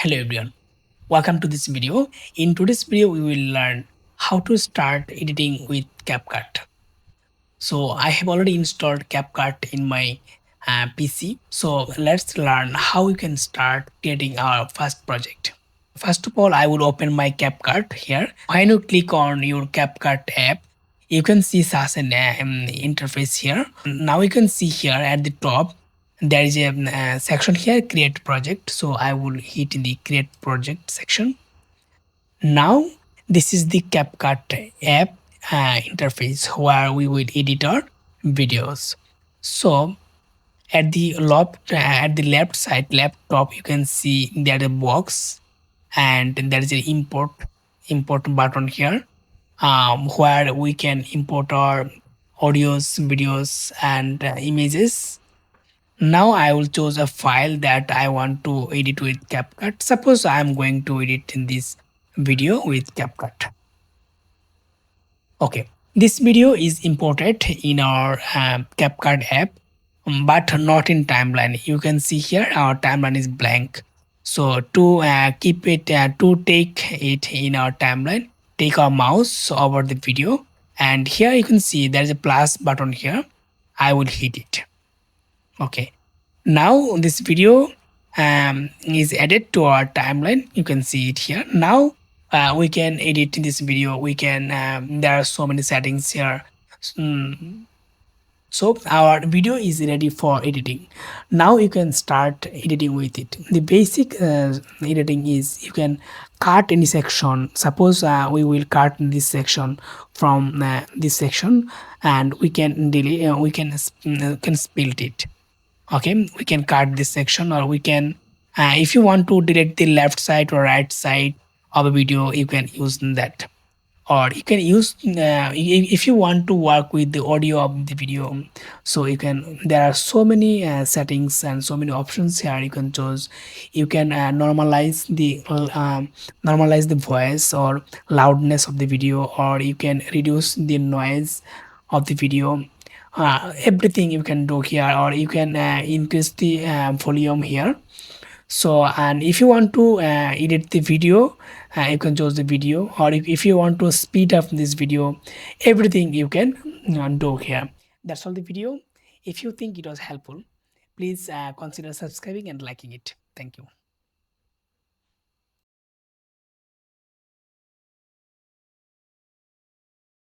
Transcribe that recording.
Hello everyone, welcome to this video. In today's video, we will learn how to start editing with CapCut. So I have already installed CapCut in my PC. So let's learn how we can start creating our first project. First of all, I will open my CapCut here. When you click on your CapCut app, you can see such an interface here. Now you can see here at the top, there is a section here, create project. So I will hit the create project section. Now this is the CapCut app interface where we will edit our videos. So at the left side, left top, you can see there is a box and there is an import button here, where we can import our audios, videos, and images. Now I will choose a file that I want to edit with CapCut. Suppose I am going to edit in this video with CapCut. Okay, this video is imported in our CapCut app, but not in timeline. You can see here our timeline is blank. So to keep it, to take it in our timeline, take our mouse over the video, and here you can see there is a plus button here. I will hit it. Okay, now this video is added to our timeline. You can see it here. Now we can edit this video. We can there are so many settings here. So our video is ready for editing. Now you can start editing with it. The basic editing is you can cut any section. Suppose we will cut this section from this section, and we can delete. We can split it. Okay, we can cut this section, or we can if you want to delete the left side or right side of a video, you can use that. Or you can use if you want to work with the audio of the video, so you can, there are so many settings and so many options here you can choose. You can normalize the voice or loudness of the video, or you can reduce the noise of the video. Everything you can do here, or you can increase the volume here. So, and if you want to edit the video, you can choose the video, or if you want to speed up this video, everything you can do here. That's all the video. If you think it was helpful, please consider subscribing and liking it. Thank you.